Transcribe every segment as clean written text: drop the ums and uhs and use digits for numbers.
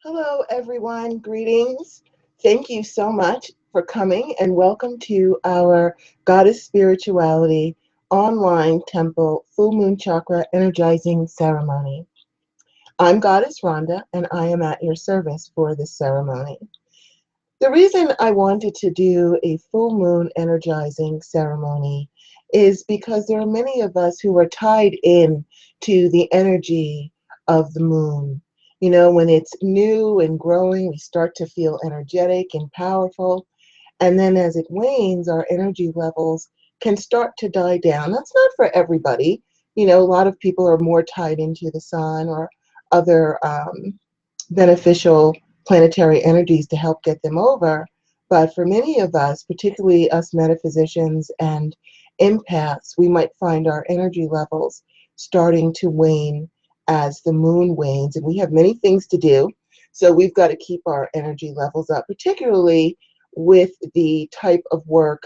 Hello, everyone. Greetings. Thank you so much for coming and welcome to our Goddess Spirituality online temple full moon chakra energizing ceremony. I'm Goddess Rhonda and I am at your service for this ceremony. The reason I wanted to do a full moon energizing ceremony is because there are many of us who are tied in to the energy of the moon. You know, when it's new and growing, we start to feel energetic and powerful. And then as it wanes, our energy levels can start to die down. That's not for everybody. You know, a lot of people are more tied into the sun or other beneficial planetary energies to help get them over. But for many of us, particularly us metaphysicians and empaths, we might find our energy levels starting to wane as the moon wanes. And we have many things to do. So we've got to keep our energy levels up, particularly with the type of work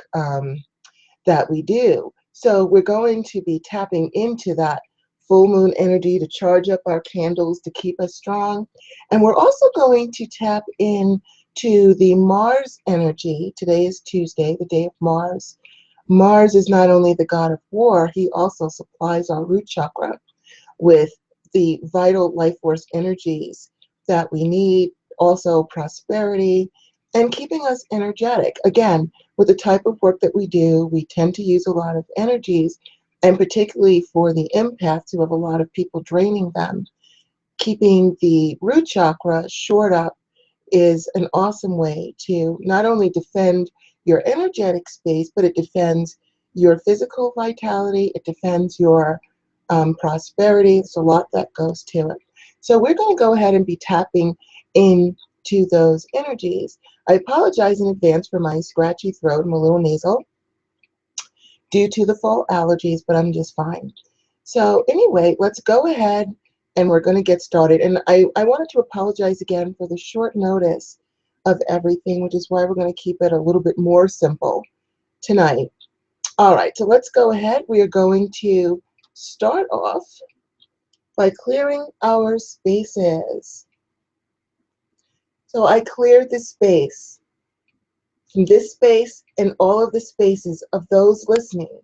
that we do. So we're going to be tapping into that full moon energy to charge up our candles to keep us strong. And we're also going to tap into the Mars energy. Today is Tuesday, the day of Mars. Mars is not only the god of war, he also supplies our root chakra with the vital life force energies that we need, also prosperity, and keeping us energetic. Again, with the type of work that we do, we tend to use a lot of energies, and particularly for the empaths who have a lot of people draining them, keeping the root chakra shored up is an awesome way to not only defend your energetic space, but it defends your physical vitality, it defends your prosperity. There's a lot that goes to it. So we're going to go ahead and be tapping into those energies. I apologize in advance for my scratchy throat. I'm a little nasal due to the fall allergies, but I'm just fine. So anyway, let's go ahead and we're going to get started. And I wanted to apologize again for the short notice of everything, which is why we're going to keep it a little bit more simple tonight. All right, so let's go ahead. We are going to start off by clearing our spaces. So I cleared the space, from this space and all of the spaces of those listening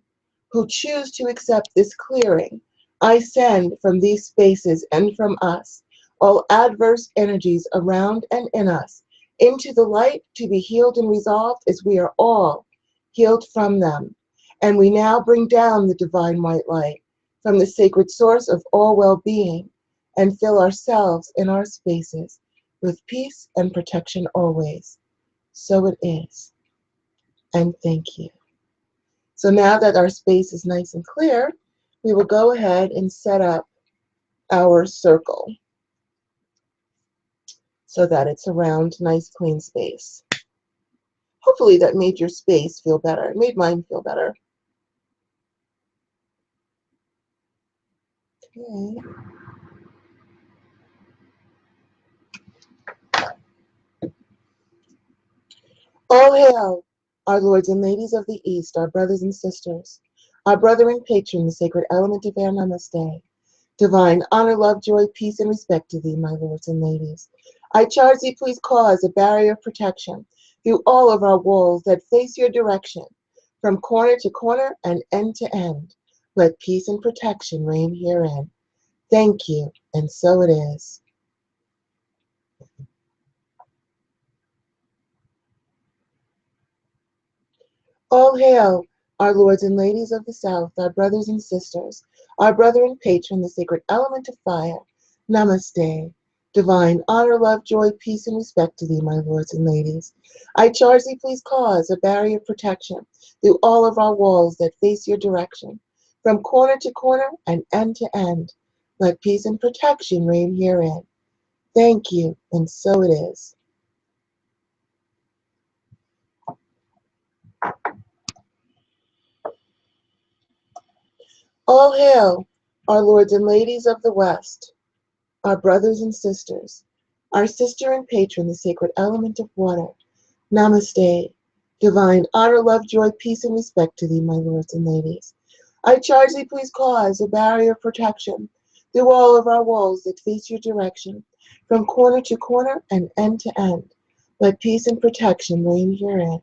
who choose to accept this clearing. I send from these spaces and from us all adverse energies around and in us into the light to be healed and resolved as we are all healed from them. And we now bring down the divine white light from the sacred source of all well-being and fill ourselves and our spaces with peace and protection always. So it is. And thank you. So now that our space is nice and clear, we will go ahead and set up our circle so that it's a round, nice, clean space. Hopefully that made your space feel better. It made mine feel better. Okay. All hail, our lords and ladies of the East, our brothers and sisters, our brother and patron, the sacred element of our namaste. Divine honor, love, joy, peace, and respect to thee, my lords and ladies. I charge thee, please cause a barrier of protection through all of our walls that face your direction, from corner to corner and end to end. Let peace and protection reign herein. Thank you, and so it is. All hail, our lords and ladies of the South, our brothers and sisters, our brother and patron, the sacred element of fire. Namaste. Divine honor, love, joy, peace, and respect to thee, my lords and ladies. I charge thee, please cause a barrier of protection through all of our walls that face your direction, from corner to corner and end to end. Let peace and protection reign herein. Thank you, and so it is. All hail, our lords and ladies of the West, our brothers and sisters, our sister and patron, the sacred element of water. Namaste. Divine honor, love, joy, peace, and respect to thee, my lords and ladies. I charge thee, please cause a barrier of protection through all of our walls that face your direction, from corner to corner and end to end. Let peace and protection reign herein.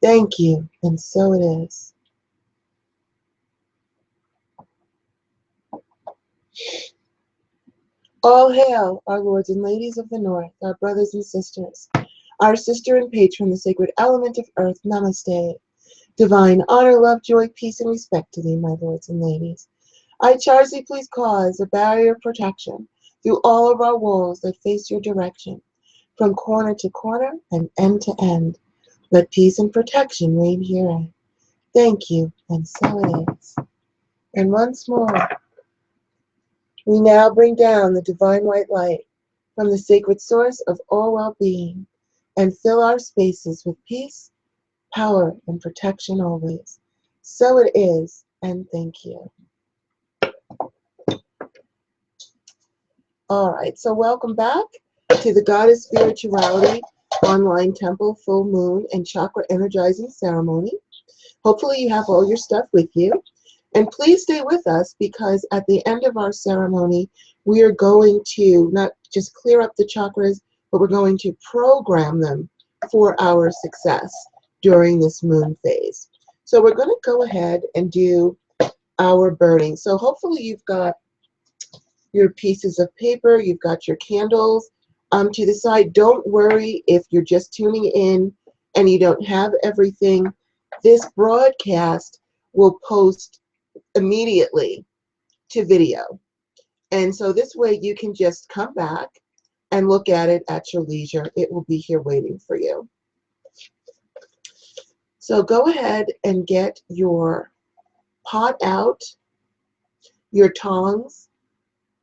Thank you, and so it is. All hail, our lords and ladies of the north, our brothers and sisters, our sister and patron, the sacred element of earth, namaste. Divine honor, love, joy, peace, and respect to thee, my lords and ladies. I charge thee, please cause a barrier of protection through all of our walls that face your direction, from corner to corner and end to end. Let peace and protection reign herein. Thank you, and so it is. And once more, we now bring down the divine white light from the sacred source of all well-being and fill our spaces with peace, power, and protection always. So it is, and thank you. All right, so welcome back to the Goddess Spirituality Online Temple Full Moon and Chakra Energizing Ceremony. Hopefully you have all your stuff with you. And please stay with us, because at the end of our ceremony, we are going to not just clear up the chakras, but we're going to program them for our success during this moon phase. So we're going to go ahead and do our burning. So hopefully you've got your pieces of paper, you've got your candles to the side. Don't worry if you're just tuning in and you don't have everything. This broadcast will post immediately to video. And so this way you can just come back and look at it at your leisure. It will be here waiting for you. So go ahead and get your pot out, your tongs,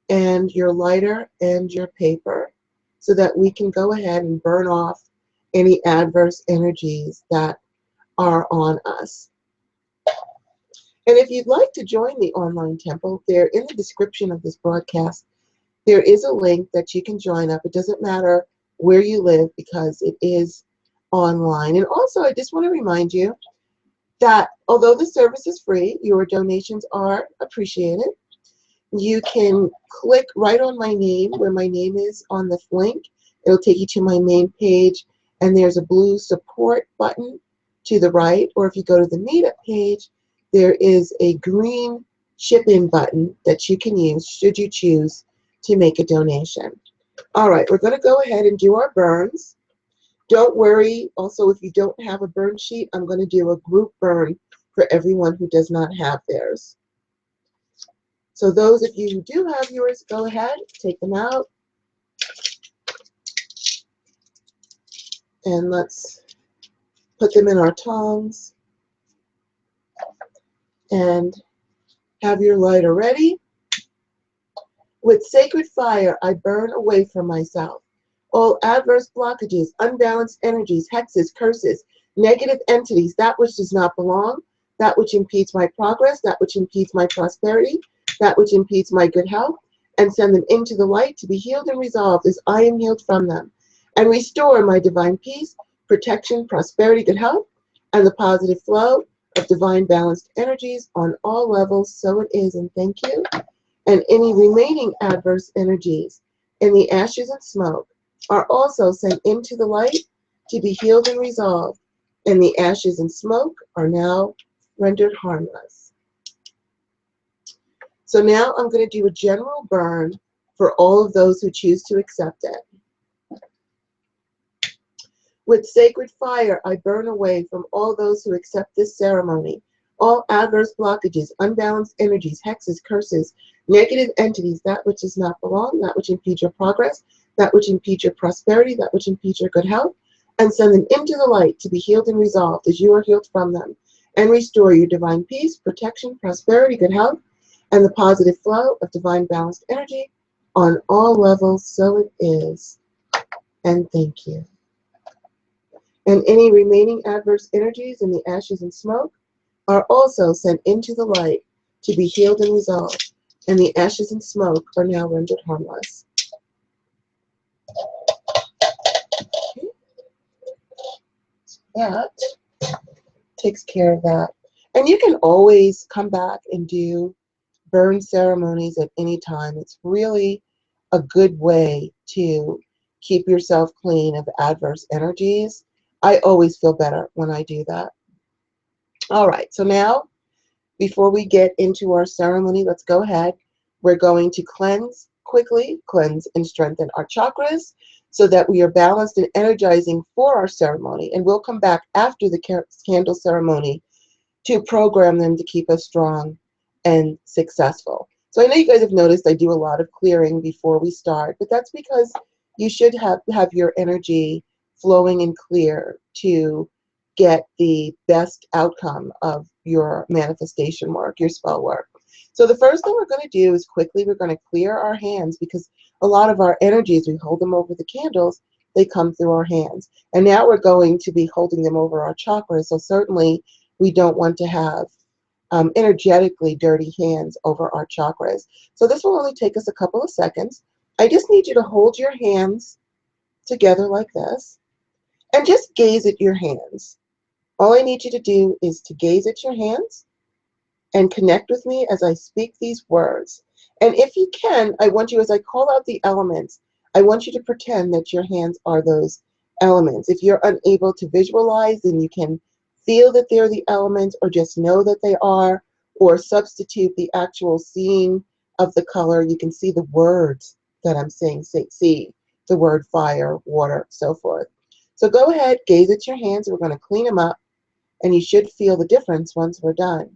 and your lighter and your paper, so that we can go ahead and burn off any adverse energies that are on us. And if you'd like to join the online temple, there in the description of this broadcast, there is a link that you can join up. It doesn't matter where you live, because it is online. And also, I just want to remind you that although the service is free, your donations are appreciated. You can click right on my name, where my name is on the link. It'll take you to my main page, and there's a blue support button to the right. Or if you go to the meetup page, there is a green chip-in button that you can use should you choose to make a donation. All right, we're going to go ahead and do our burns. Don't worry, also, if you don't have a burn sheet, I'm going to do a group burn for everyone who does not have theirs. So those of you who do have yours, go ahead, take them out. And let's put them in our tongs. And have your lighter ready. With sacred fire, I burn away from myself all adverse blockages, unbalanced energies, hexes, curses, negative entities, that which does not belong, that which impedes my progress, that which impedes my prosperity, that which impedes my good health, and send them into the light to be healed and resolved as I am healed from them, and restore my divine peace, protection, prosperity, good health, and the positive flow of divine balanced energies on all levels. So it is, and thank you. And any remaining adverse energies in the ashes and smoke are also sent into the light to be healed and resolved, and the ashes and smoke are now rendered harmless. So now I'm going to do a general burn for all of those who choose to accept it. With sacred fire, I burn away from all those who accept this ceremony all adverse blockages, unbalanced energies, hexes, curses, negative entities, that which does not belong, that which impedes your progress, that which impedes your prosperity, that which impedes your good health, and send them into the light to be healed and resolved as you are healed from them, and restore your divine peace, protection, prosperity, good health, and the positive flow of divine balanced energy on all levels. So it is, and thank you. And any remaining adverse energies in the ashes and smoke are also sent into the light to be healed and resolved, and the ashes and smoke are now rendered harmless. Okay. So that takes care of that. And you can always come back and do burn ceremonies at any time. It's really a good way to keep yourself clean of adverse energies. I always feel better when I do that. All right, so now, before we get into our ceremony, let's go ahead. We're going to quickly cleanse and strengthen our chakras so that we are balanced and energizing for our ceremony. And we'll come back after the candle ceremony to program them to keep us strong and successful. So I know you guys have noticed I do a lot of clearing before we start, but that's because you should have your energy flowing and clear to get the best outcome of your manifestation work, your spell work. So the first thing we're going to do is quickly we're going to clear our hands, because a lot of our energies, we hold them over the candles, they come through our hands. And now we're going to be holding them over our chakras. So certainly we don't want to have energetically dirty hands over our chakras. So this will only take us a couple of seconds. I just need you to hold your hands together like this and just gaze at your hands. All I need you to do is to gaze at your hands and connect with me as I speak these words. And if you can, I want you, as I call out the elements, I want you to pretend that your hands are those elements. If you're unable to visualize, then you can feel that they're the elements, or just know that they are, or substitute the actual seeing of the color. You can see the words that I'm saying. See the word fire, water, so forth. So go ahead, gaze at your hands. We're going to clean them up, and you should feel the difference once we're done.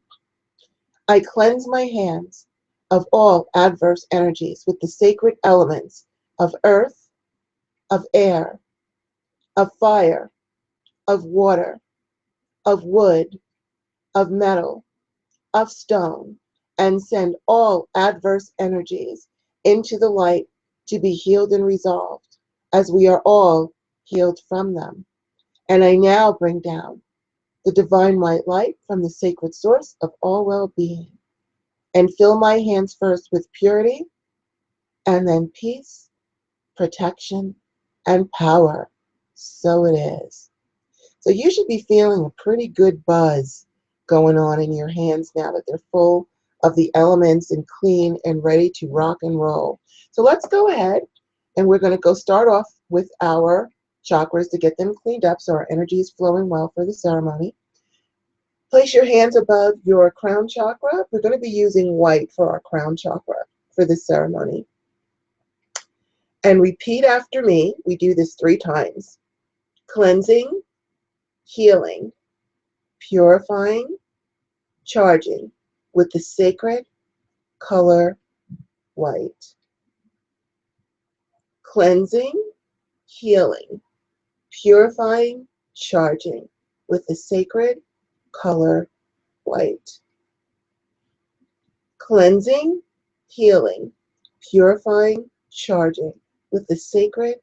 I cleanse my hands of all adverse energies with the sacred elements of earth, of air, of fire, of water, of wood, of metal, of stone, and send all adverse energies into the light to be healed and resolved, as we are all healed from them. And I now bring down the divine white light from the sacred source of all well-being, and fill my hands first with purity, and then peace, protection, and power. So it is. So you should be feeling a pretty good buzz going on in your hands now that they're full of the elements and clean and ready to rock and roll. So let's go ahead, and we're going to go start off with our chakras to get them cleaned up so our energy is flowing well for the ceremony. Place your hands above your crown chakra. We're going to be using white for our crown chakra for this ceremony. And repeat after me. We do this 3 times. Cleansing, healing, purifying, charging with the sacred color white. Cleansing, healing, purifying, charging with the sacred color white. Cleansing, healing, purifying, charging with the sacred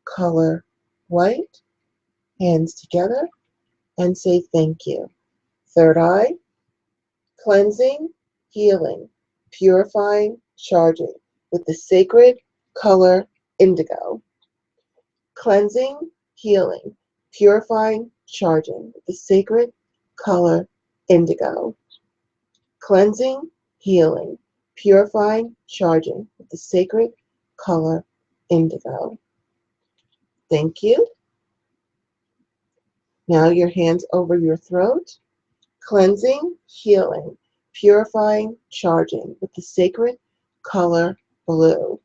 color white. Hands together and say thank you. Third eye. Cleansing, healing, purifying, charging with the sacred color indigo. Cleansing, healing, purifying, charging with the sacred color indigo. Cleansing, healing, purifying, charging with the sacred color indigo. Thank you. Now your hands over your throat. Cleansing, healing, purifying, charging with the sacred color blue.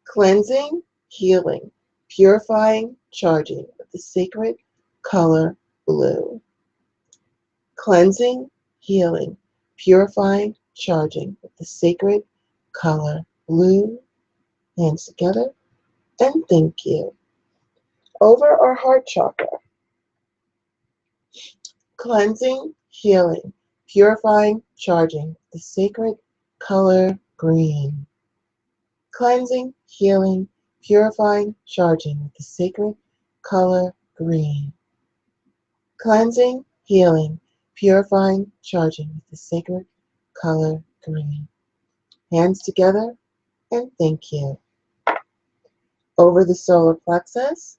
Cleansing, healing, purifying, charging with the sacred color blue. Cleansing, healing, purifying, charging with the sacred color blue. Hands together and thank you. Over our heart chakra. Cleansing, healing, purifying, charging the sacred color green. Cleansing, healing, purifying, charging with the sacred color green. Cleansing, healing, purifying, charging with the sacred color green. Hands together and thank you. Over the solar plexus.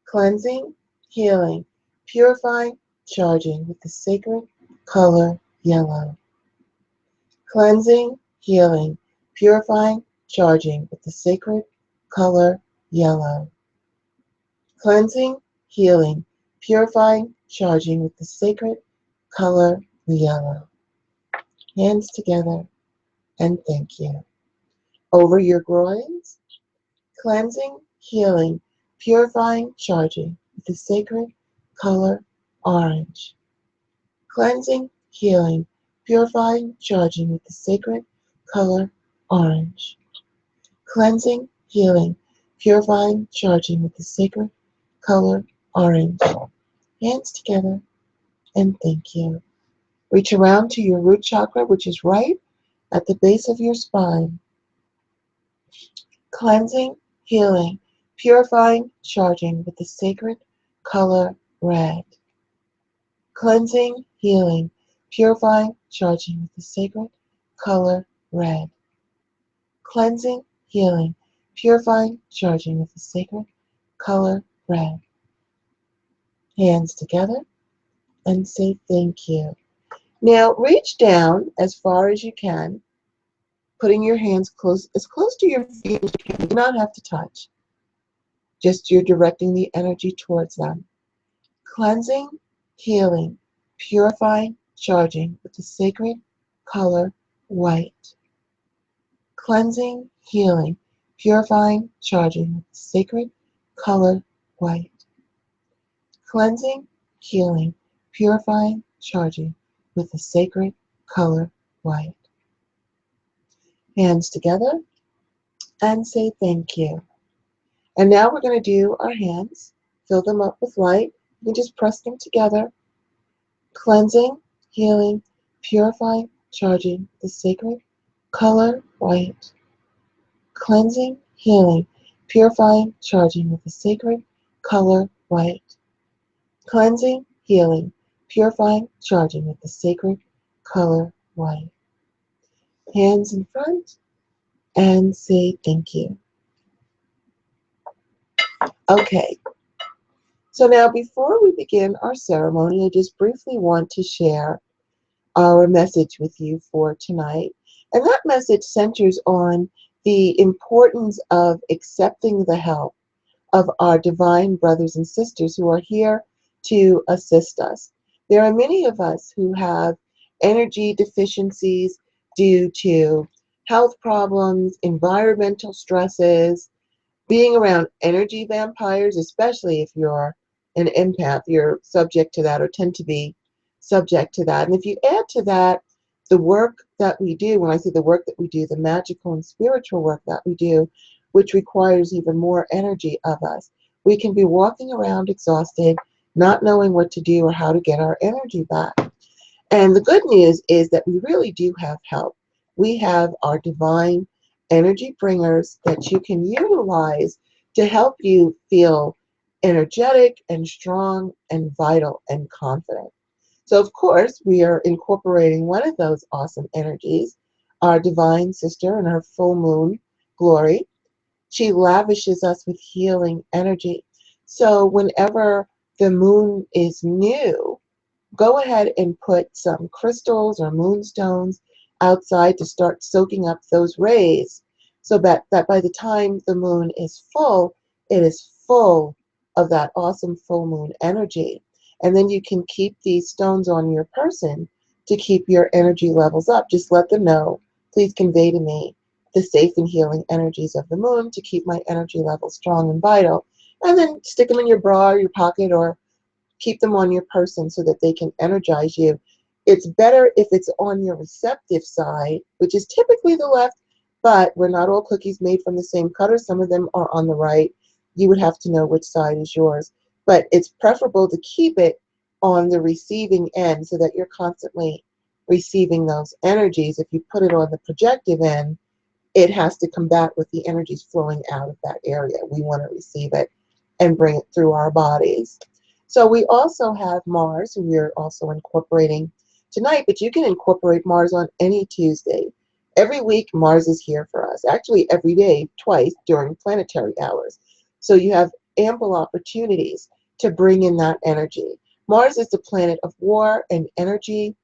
Cleansing, healing, purifying, charging with the sacred color yellow. Cleansing, healing, purifying, charging with the sacred color yellow. Cleansing, healing, purifying, charging with the sacred color yellow. Hands together and thank you. Over your groins, cleansing, healing, purifying, charging with the sacred color orange. Cleansing, healing, purifying, charging with the sacred color orange. Cleansing, healing, purifying, charging with the sacred color orange. Hands together and thank you. Reach around to your root chakra, which is right at the base of your spine. Cleansing, healing, purifying, charging with the sacred color red. Cleansing, healing, purifying, charging with the sacred color red. Cleansing, healing, purifying, charging with the sacred color red. Hands together and say thank you. Now reach down as far as you can, putting your hands as close to your feet as you can. You do not have to touch. Just you're directing the energy towards them. Cleansing, healing, purifying, charging with the sacred color white. Cleansing, healing, purifying, charging with the sacred color white. Cleansing, healing, purifying, charging with the sacred color white. Hands together and say thank you. And now we're going to do our hands. Fill them up with light. You can just press them together. Cleansing, healing, purifying, charging the sacred color white. Cleansing, healing, purifying, charging with the sacred color white. Cleansing, healing, purifying, charging with the sacred color white. Hands in front and say thank you. Okay, so now before we begin our ceremony, I just briefly want to share our message with you for tonight. And that message centers on the importance of accepting the help of our divine brothers and sisters who are here to assist us. There are many of us who have energy deficiencies due to health problems, environmental stresses, being around energy vampires, especially if you're an empath, you're subject to that or tend to be subject to that. And if you add to that the work that we do, when I say the work that we do, the magical and spiritual work that we do, which requires even more energy of us, we can be walking around exhausted, not knowing what to do or how to get our energy back. And the good news is that we really do have help. We have our divine energy bringers that you can utilize to help you feel energetic and strong and vital and confident. So, of course, we are incorporating one of those awesome energies, our divine sister in her full moon glory. She lavishes us with healing energy. So whenever the moon is new, go ahead and put some crystals or moonstones outside to start soaking up those rays so that by the time the moon is full, it is full of that awesome full moon energy. And then you can keep these stones on your person to keep your energy levels up. Just let them know, please convey to me the safe and healing energies of the moon to keep my energy levels strong and vital. And then stick them in your bra or your pocket or keep them on your person so that they can energize you. It's better if it's on your receptive side, which is typically the left, but we're not all cookies made from the same cutter. Some of them are on the right. You would have to know which side is yours. But it's preferable to keep it on the receiving end so that you're constantly receiving those energies. If you put it on the projective end, it has to combat with the energies flowing out of that area. We want to receive it and bring it through our bodies. So we also have Mars, who we're also incorporating tonight, but you can incorporate Mars on any Tuesday. Every week, Mars is here for us. Actually, every day, twice during planetary hours. So you have ample opportunities to bring in that energy. Mars is the planet of war and energy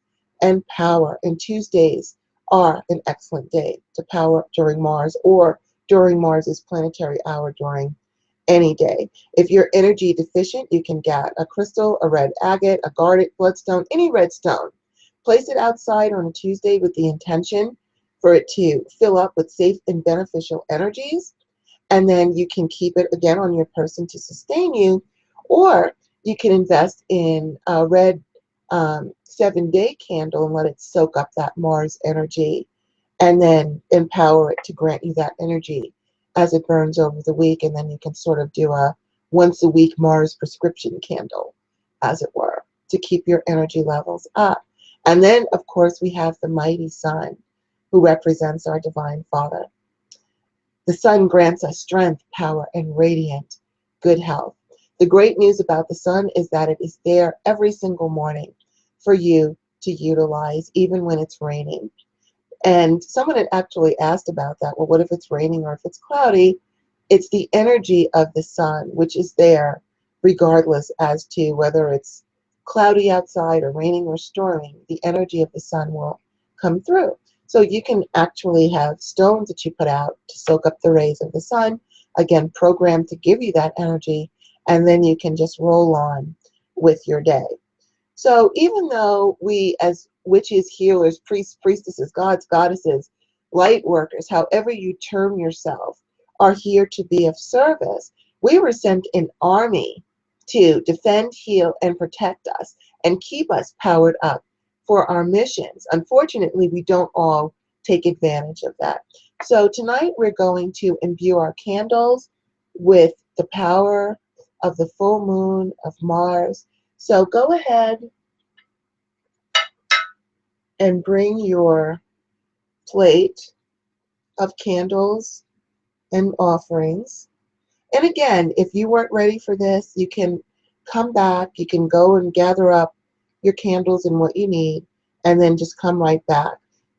and power, and Tuesdays are an excellent day to power up during Mars or during Mars's planetary hour during any day. If you're energy deficient, you can get a crystal, a red agate, a garnet, bloodstone, any red stone. Place it outside on a Tuesday with the intention for it to fill up with safe and beneficial energies. And then you can keep it again on your person to sustain you, or you can invest in a red 7-day candle and let it soak up that Mars energy, and then empower it to grant you that energy as it burns over the week. And then you can sort of do a once a week Mars prescription candle, as it were, to keep your energy levels up. And then, of course, we have the mighty sun, who represents our Divine Father. The sun grants us strength, power, and radiant good health. The great news about the sun is that it is there every single morning for you to utilize, even when it's raining. And someone had actually asked about that. Well, what if it's raining or if it's cloudy? It's the energy of the sun, which is there regardless as to whether it's cloudy outside or raining or storming. The energy of the sun will come through. So you can actually have stones that you put out to soak up the rays of the sun, again, programmed to give you that energy, and then you can just roll on with your day. So even though we, as witches, healers, priests, priestesses, gods, goddesses, light workers, however you term yourself, are here to be of service, we were sent an army to defend, heal, and protect us and keep us powered up for our missions. Unfortunately, we don't all take advantage of that. So tonight we're going to imbue our candles with the power of the full moon of Mars. So go ahead and bring your plate of candles and offerings. And again, if you weren't ready for this, you can come back. You can go and gather up your candles and what you need, and then just come right back.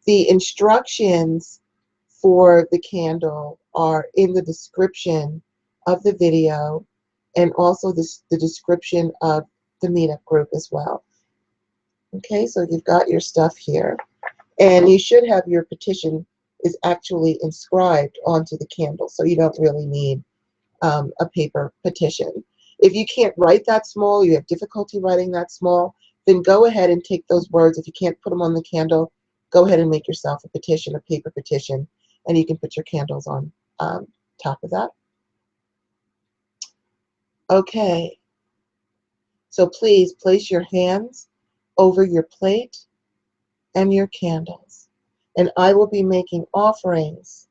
The instructions for the candle are in the description of the video, and also the description of the meetup group as well. Okay, so you've got your stuff here, and you should have your petition is actually inscribed onto the candle, so you don't really need a paper petition. If you can't write that small, you have difficulty writing that small, then go ahead and take those words. If you can't put them on the candle, go ahead and make yourself a petition, a paper petition, and you can put your candles on top of that. Okay, so please place your hands over your plate and your candles, and I will be making offerings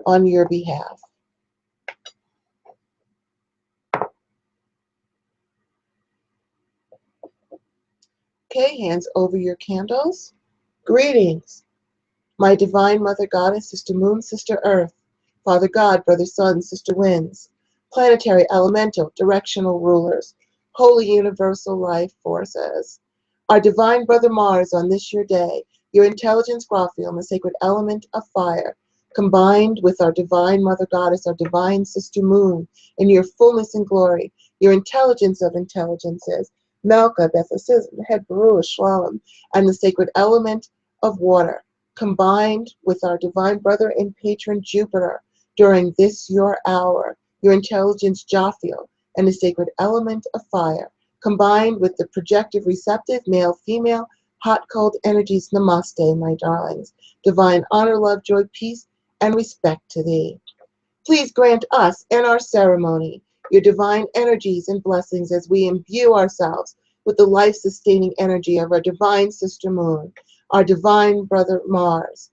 on your behalf. Okay, hands over your candles. Greetings, my Divine Mother Goddess, Sister Moon, Sister Earth, Father God, Brother Sun, Sister Winds, planetary, elemental, directional rulers, holy universal life forces. Our Divine Brother Mars on this your day, your intelligence, Graphium, the sacred element of fire, combined with our Divine Mother Goddess, our Divine Sister Moon, in your fullness and glory, your intelligence of intelligences, Melka, Bethesism, Head Baruch, Shalom, and the sacred element of water, combined with our Divine Brother and Patron Jupiter during this your hour, your intelligence Jophiel, and the sacred element of fire, combined with the projective receptive male female hot cold energies. Namaste, my darlings. Divine honor, love, joy, peace, and respect to thee. Please grant us and our ceremony your divine energies and blessings as we imbue ourselves with the life-sustaining energy of our divine sister Moon, our divine brother Mars,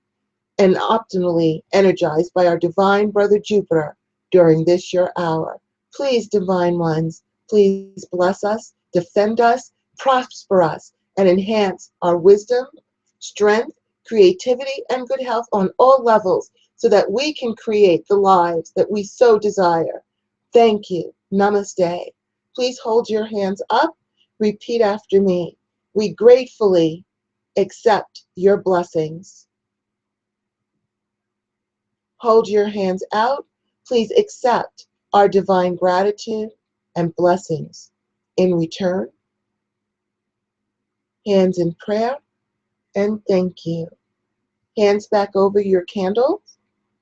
and optimally energized by our divine brother Jupiter during this your hour. Please, divine ones, please bless us, defend us, prosper us, and enhance our wisdom, strength, creativity, and good health on all levels so that we can create the lives that we so desire. Thank you. Namaste. Please hold your hands up. Repeat after me. We gratefully accept your blessings. Hold your hands out. Please accept our divine gratitude and blessings in return. Hands in prayer and thank you. Hands back over your candles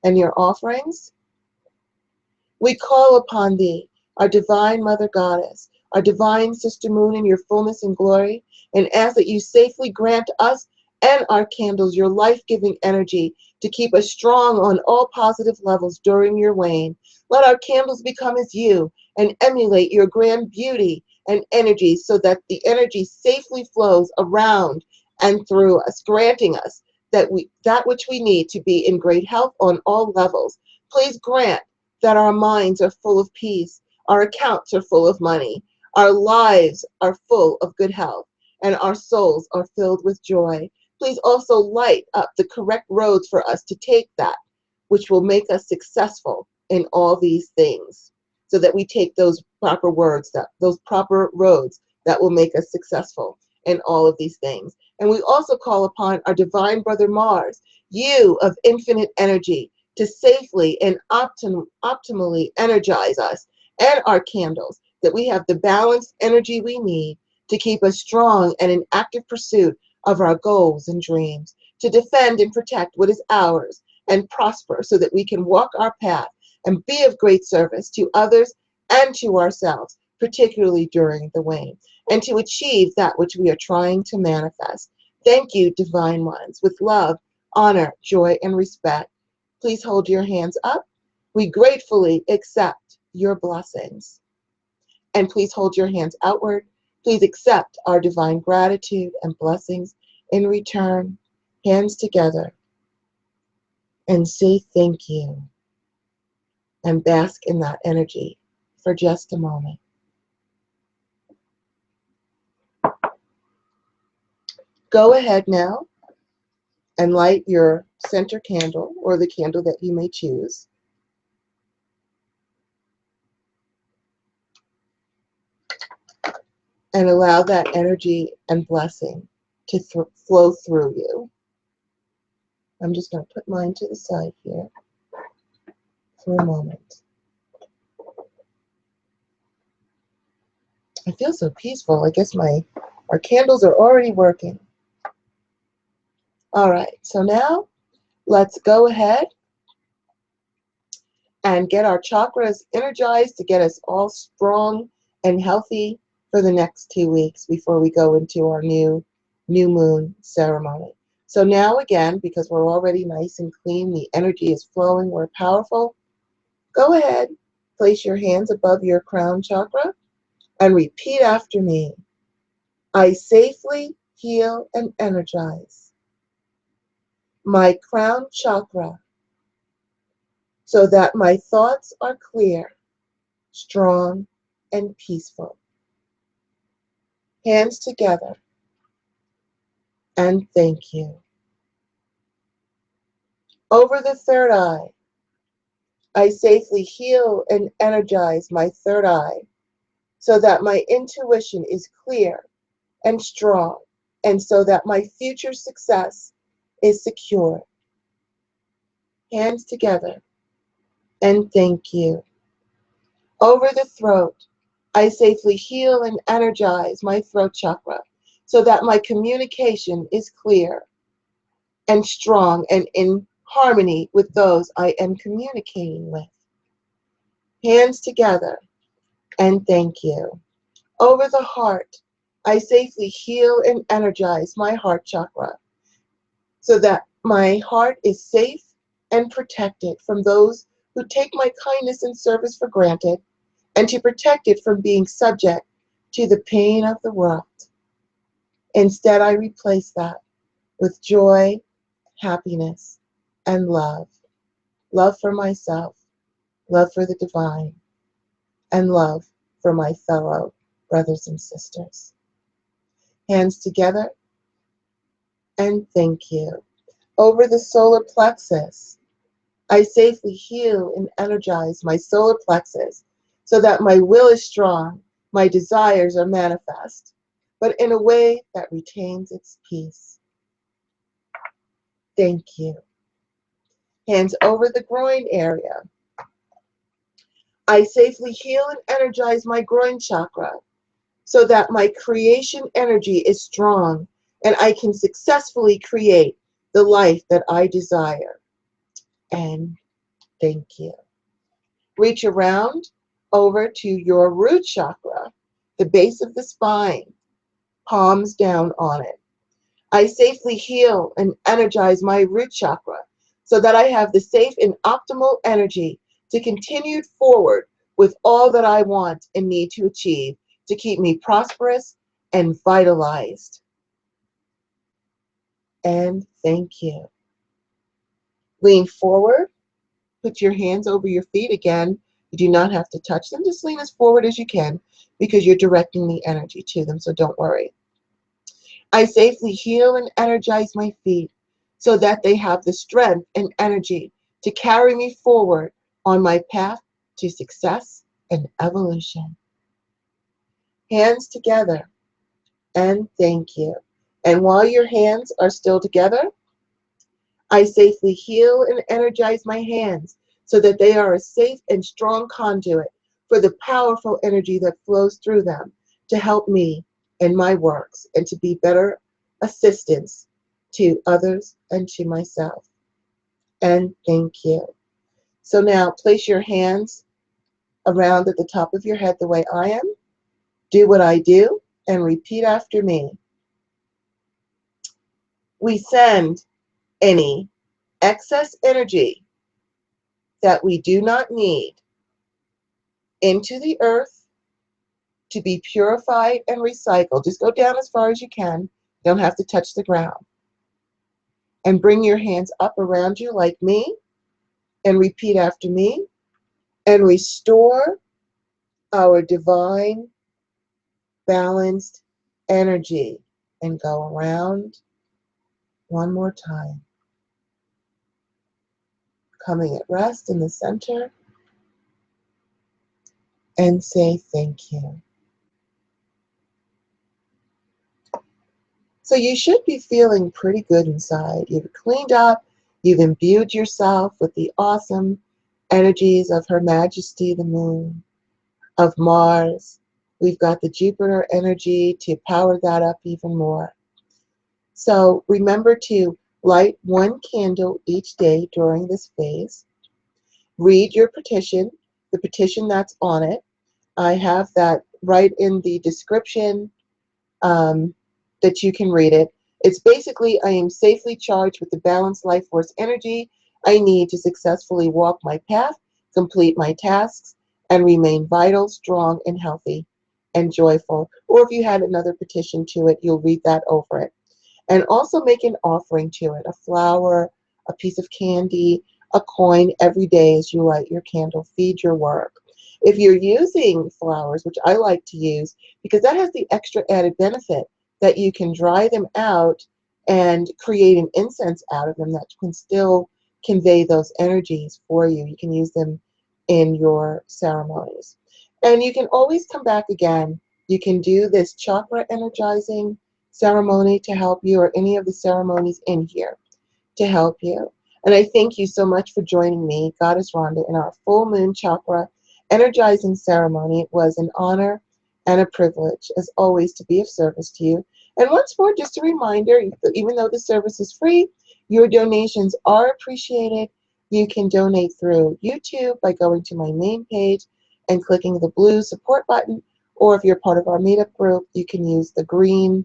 and your offerings. We call upon thee, our divine Mother Goddess, our divine Sister Moon in your fullness and glory, and ask that you safely grant us and our candles your life-giving energy to keep us strong on all positive levels during your wane. Let our candles become as you and emulate your grand beauty and energy so that the energy safely flows around and through us, granting us that which we need to be in great health on all levels. Please grant that our minds are full of peace, our accounts are full of money, our lives are full of good health, and our souls are filled with joy. Please also light up the correct roads for us to take that which will make us successful in all these things, so that we take those proper words, those proper roads that will make us successful in all of these things. And we also call upon our divine brother Mars, you of infinite energy, to safely and optimally energize us and our candles, that we have the balanced energy we need to keep us strong and in active pursuit of our goals and dreams, to defend and protect what is ours and prosper so that we can walk our path and be of great service to others and to ourselves, particularly during the wane, and to achieve that which we are trying to manifest. Thank you, divine ones, with love, honor, joy, and respect. Please hold your hands up. We gratefully accept your blessings. And please hold your hands outward. Please accept our divine gratitude and blessings in return. Hands together. And say thank you. And bask in that energy for just a moment. Go ahead now and light your center candle, or the candle that you may choose. And allow that energy and blessing to flow through you. I'm just going to put mine to the side here for a moment. I feel so peaceful. I guess our candles are already working. All right, so now let's go ahead and get our chakras energized to get us all strong and healthy for the next 2 weeks before we go into our new moon ceremony. So now again, because we're already nice and clean, the energy is flowing, we're powerful, go ahead, place your hands above your crown chakra and repeat after me. I safely heal and energize my crown chakra so that my thoughts are clear, strong, and peaceful. Hands together, and thank you. Over the third eye, I safely heal and energize my third eye so that my intuition is clear and strong, and so that my future success is secure. Hands together, and thank you. Over the throat, I safely heal and energize my throat chakra so that my communication is clear and strong and in harmony with those I am communicating with. Hands together, and thank you. Over the heart, I safely heal and energize my heart chakra so that my heart is safe and protected from those who take my kindness and service for granted, and to protect it from being subject to the pain of the world. Instead, I replace that with joy, happiness, and love. Love for myself, love for the divine, and love for my fellow brothers and sisters. Hands together, and thank you. Over the solar plexus, I safely heal and energize my solar plexus so that my will is strong, my desires are manifest, but in a way that retains its peace. Thank you. Hands over the groin area. I safely heal and energize my groin chakra so that my creation energy is strong and I can successfully create the life that I desire. And thank you. Reach around over to your root chakra, the base of the spine, palms down on it. I safely heal and energize my root chakra so that I have the safe and optimal energy to continue forward with all that I want and need to achieve to keep me prosperous and vitalized. And thank you. Lean forward. Put your hands over your feet again. You do not have to touch them. Just lean as forward as you can because you're directing the energy to them, so don't worry. I safely heal and energize my feet so that they have the strength and energy to carry me forward on my path to success and evolution. Hands together, and thank you. And while your hands are still together, I safely heal and energize my hands so that they are a safe and strong conduit for the powerful energy that flows through them to help me in my works and to be better assistance to others and to myself. And thank you. So now place your hands around at the top of your head the way I am. Do what I do and repeat after me. We send any excess energy that we do not need into the earth to be purified and recycled. Just go down as far as you can. You don't have to touch the ground. And bring your hands up around you like me and repeat after me. And restore our divine balanced energy. And go around one more time. Coming at rest in the center. And say thank you. So you should be feeling pretty good inside. You've cleaned up. You've imbued yourself with the awesome energies of Her Majesty the Moon, of Mars. We've got the Jupiter energy to power that up even more. So remember to light one candle each day during this phase. Read your petition, the petition that's on it. I have that right in the description that you can read it. It's basically, I am safely charged with the balanced life force energy I need to successfully walk my path, complete my tasks, and remain vital, strong, and healthy and joyful. Or if you had another petition to it, you'll read that over it. And also make an offering to it, a flower, a piece of candy, a coin every day as you light your candle. Feed your work. If you're using flowers, which I like to use, because that has the extra added benefit that you can dry them out and create an incense out of them that can still convey those energies for you. You can use them in your ceremonies. And you can always come back again. You can do this chakra energizing ceremony to help you, or any of the ceremonies in here to help you. And I thank you so much for joining me, Goddess Rhonda, in our full moon chakra energizing ceremony. It was an honor and a privilege, as always, to be of service to you. And once more, just a reminder, even though the service is free, your donations are appreciated. You can donate through YouTube by going to my main page and clicking the blue support button, or if you're part of our meetup group, you can use the green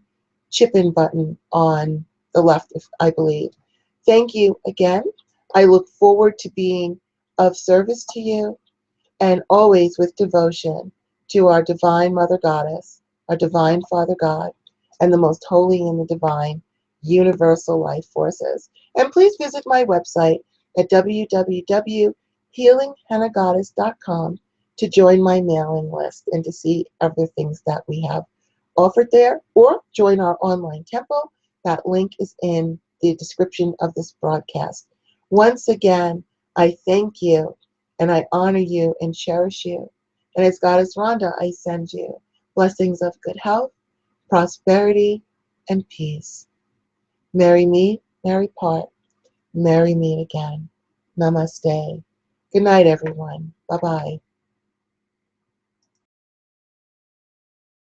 chip-in button on the left, I believe. Thank you again. I look forward to being of service to you, and always with devotion to our Divine Mother Goddess, our Divine Father God, and the most holy and the divine universal life forces. And please visit my website at www.healinghennagoddess.com to join my mailing list and to see other things that we have offered there, or join our online temple. That link is in the description of this broadcast. Once again, I thank you and I honor you and cherish you. And as Goddess Rhonda, I send you blessings of good health, prosperity, and peace. Merry meet, merry part, merry meet again. Namaste. Good night, everyone. Bye-bye.